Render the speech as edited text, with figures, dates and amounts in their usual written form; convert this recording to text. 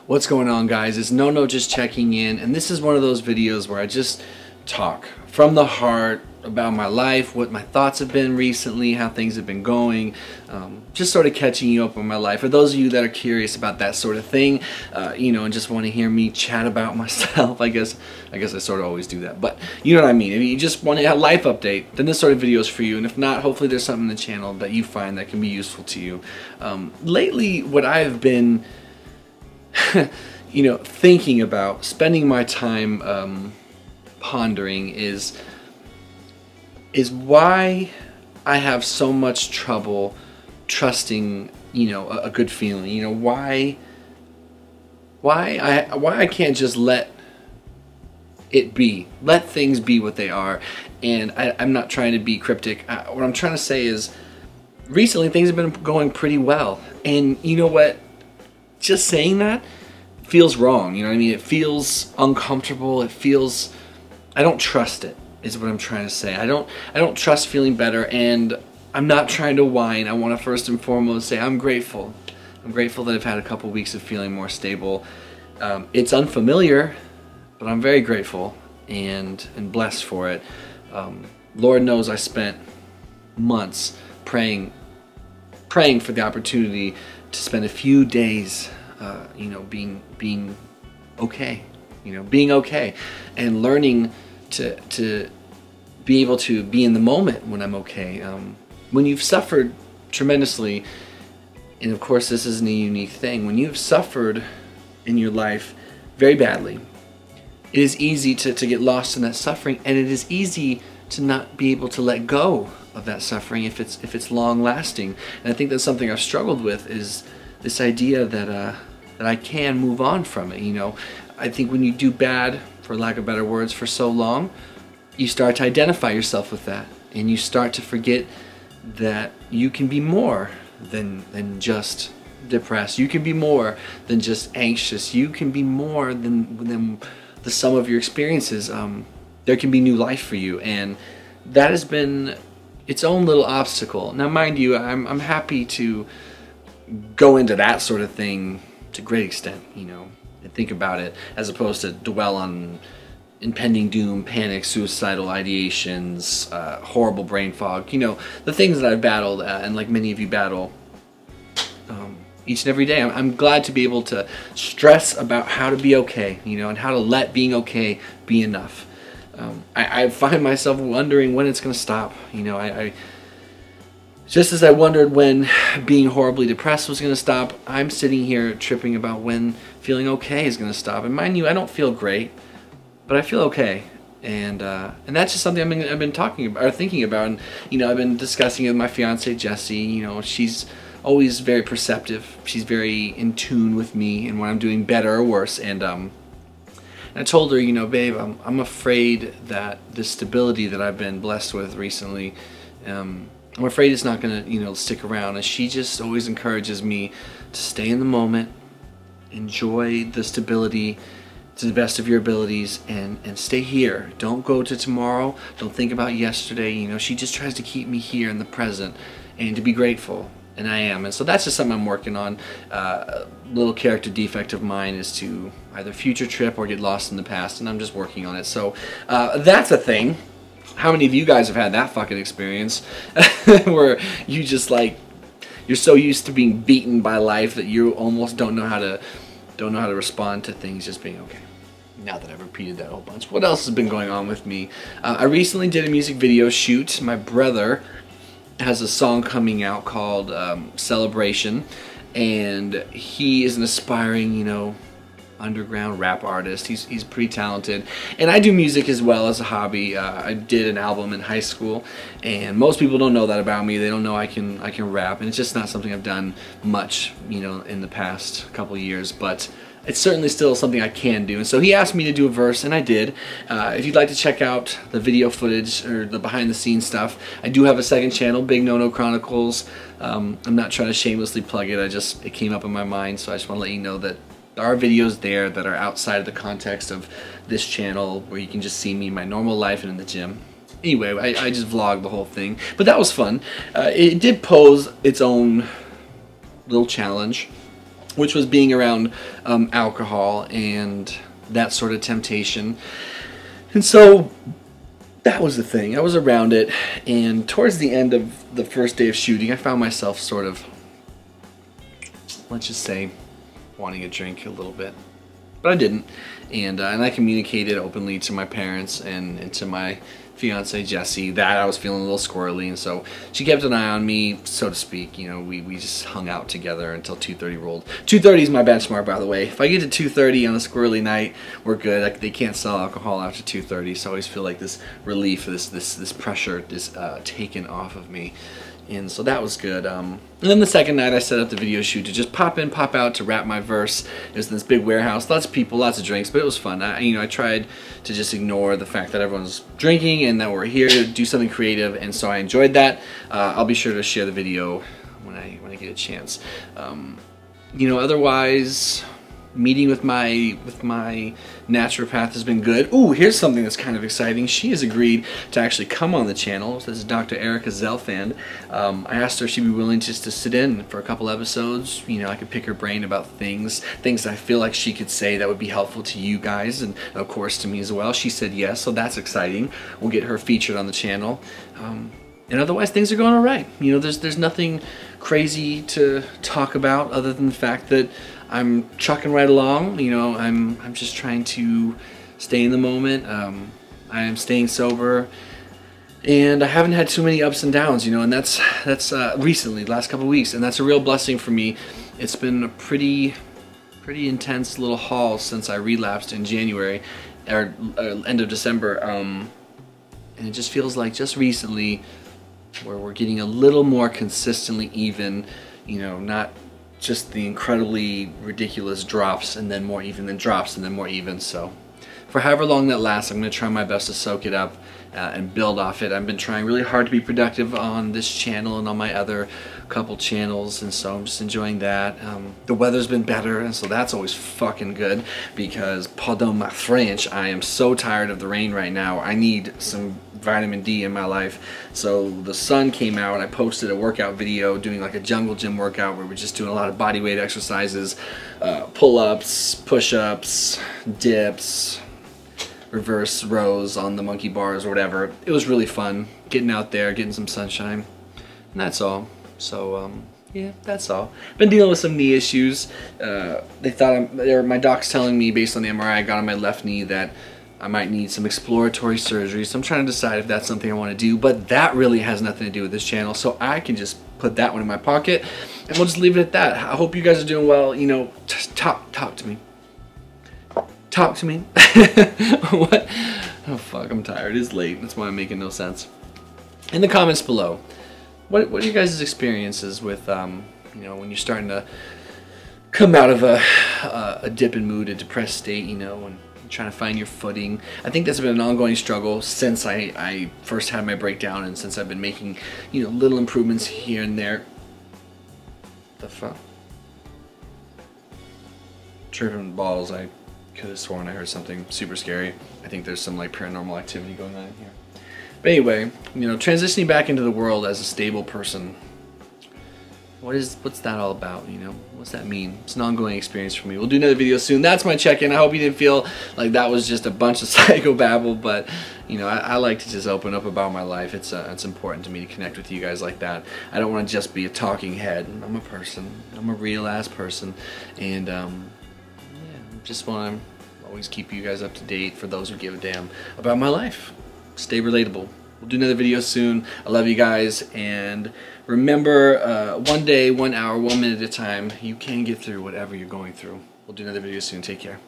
What's going on, guys? It's No just checking in, and this is one of those videos where I just talk from the heart about my life, what my thoughts have been recently, how things have been going, just sort of catching you up on my life. For those of you that are curious about that sort of thing, and just want to hear me chat about myself, I guess I sort of always do that, but you know what I mean. If you just want a life update, then this sort of video is for you, and if not, hopefully there's something in the channel that you find that can be useful to you. Lately, what I've been thinking about, spending my time pondering is why I have so much trouble trusting, a good feeling. Why I can't just let it be, let things be what they are. And I'm not trying to be cryptic. What I'm trying to say is, recently things have been going pretty well, and you know what? Just saying that feels wrong. You know what I mean? It feels uncomfortable. It feels, I don't trust it, is what I'm trying to say. I don't trust feeling better, and I'm not trying to whine. I want to first and foremost say I'm grateful. I'm grateful that I've had a couple weeks of feeling more stable. It's unfamiliar, but I'm very grateful and blessed for it. Lord knows I spent months praying for the opportunity to spend a few days, being okay, being okay, and learning to be able to be in the moment when I'm okay. When you've suffered tremendously, and of course this isn't a unique thing, when you've suffered in your life very badly, it is easy to get lost in that suffering, and it is easy to not be able to let go of that suffering if it's long lasting. And I think that's something I've struggled with, is this idea that I can move on from it. I think when you do bad, for lack of better words, for so long, you start to identify yourself with that, and you start to forget that you can be more than just depressed. You can be more than just anxious. You can be more than the sum of your experiences. There can be new life for you, and that has been its own little obstacle. Now, mind you, I'm happy to go into that sort of thing to a great extent, and think about it, as opposed to dwell on impending doom, panic, suicidal ideations, horrible brain fog, the things that I've battled, and like many of you battle each and every day. I'm glad to be able to stress about how to be okay, and how to let being okay be enough. I find myself wondering when it's going to stop. Just as I wondered when being horribly depressed was going to stop, I'm sitting here tripping about when feeling okay is going to stop. And mind you, I don't feel great, but I feel okay. And that's just something I've been talking about, or thinking about. And I've been discussing it with my fiance Jessie. She's always very perceptive. She's very in tune with me and when I'm doing better or worse. And I told her, babe, I'm afraid that the stability that I've been blessed with recently, I'm afraid it's not gonna, stick around. And she just always encourages me to stay in the moment, enjoy the stability to the best of your abilities, and stay here. Don't go to tomorrow. Don't think about yesterday. She just tries to keep me here in the present and to be grateful. And I am. And so that's just something I'm working on. A little character defect of mine is to either future trip or get lost in the past, and I'm just working on it. So that's a thing. How many of you guys have had that fucking experience where you just you're so used to being beaten by life that you almost don't know how to respond to things just being okay? Now that I've repeated that a whole bunch, what else has been going on with me? I recently did a music video shoot. My brother has a song coming out called Celebration, and he is an aspiring, underground rap artist. He's pretty talented, and I do music as well as a hobby. I did an album in high school, and most people don't know that about me. They don't know I can rap, and it's just not something I've done much, in the past couple years, but it's certainly still something I can do. And so he asked me to do a verse, and I did. If you'd like to check out the video footage or the behind-the-scenes stuff, I do have a second channel, Big No Chronicles. I'm not trying to shamelessly plug it. It came up in my mind, so I just want to let you know that there are videos there that are outside of the context of this channel, where you can just see me in my normal life and in the gym. Anyway, I just vlogged the whole thing, but that was fun. It did pose its own little challenge. which was being around alcohol and that sort of temptation. And so that was the thing. I was around it, and towards the end of the first day of shooting, I found myself sort of, let's just say, wanting a drink a little bit. But I didn't, and I communicated openly to my parents and to my fiance Jessie that I was feeling a little squirrely, and so she kept an eye on me, so to speak. You know, we just hung out together until 2:30 rolled. 2:30 is my benchmark, by the way. If I get to 2:30 on a squirrely night, we're good. They can't sell alcohol after 2:30, so I always feel like this relief, this pressure is taken off of me. And so that was good. And then the second night I set up the video shoot to just pop in, pop out to wrap my verse. It was in this big warehouse, lots of people, lots of drinks, but it was fun. I tried to just ignore the fact that everyone's drinking and that we're here to do something creative, and so I enjoyed that. I'll be sure to share the video when I get a chance. Otherwise, meeting with my naturopath has been good. Ooh, here's something that's kind of exciting. She has agreed to actually come on the channel. This is Dr. Erica Zelfand. I asked her if she'd be willing just to sit in for a couple episodes. I could pick her brain about things that I feel like she could say that would be helpful to you guys, and of course to me as well. She said yes, so that's exciting. We'll get her featured on the channel. And otherwise, things are going all right. There's nothing crazy to talk about other than the fact that I'm trucking right along. I'm just trying to stay in the moment. I am staying sober, and I haven't had too many ups and downs. And that's recently, the last couple of weeks, and that's a real blessing for me. It's been a pretty intense little haul since I relapsed in January, or end of December, and it just feels like just recently where we're getting a little more consistently even. Not just the incredibly ridiculous drops and then more even, then drops and then more even. So for however long that lasts, I'm going to try my best to soak it up and build off it. I've been trying really hard to be productive on this channel and on my other couple channels, and so I'm just enjoying that. The weather's been better, and so that's always fucking good, because pardon ma French, I am so tired of the rain right now. I need some vitamin D in my life. So the sun came out, and I posted a workout video doing like a jungle gym workout where we're just doing a lot of body weight exercises, pull-ups, push-ups, dips, reverse rows on the monkey bars or whatever. It was really fun getting out there, getting some sunshine, and that's all. So yeah, that's all. Been dealing with some knee issues. My doc's telling me, based on the MRI I got on my left knee, that I might need some exploratory surgery. So I'm trying to decide if that's something I want to do, but that really has nothing to do with this channel, so I can just put that one in my pocket and we'll just leave it at that. I hope you guys are doing well. Just talk to me. Talk to me. What? Oh fuck, I'm tired. It's late. That's why I'm making no sense. In the comments below, what are you guys' experiences with when you're starting to come out of a dip in mood, a depressed state, and trying to find your footing. I think that's been an ongoing struggle since I first had my breakdown, and since I've been making little improvements here and there. The fuck? Tripping balls. I could have sworn I heard something super scary. I think there's some like paranormal activity going on in here. But anyway, transitioning back into the world as a stable person. What's that all about? What's that mean? It's an ongoing experience for me. We'll do another video soon. That's my check-in. I hope you didn't feel like that was just a bunch of psychobabble, but I like to just open up about my life. It's important to me to connect with you guys like that. I don't want to just be a talking head. I'm a person. I'm a real ass person, and yeah, just want to always keep you guys up to date for those who give a damn about my life. Stay relatable. We'll do another video soon. I love you guys, and remember, one day, 1 hour, 1 minute at a time, you can get through whatever you're going through. We'll do another video soon. Take care.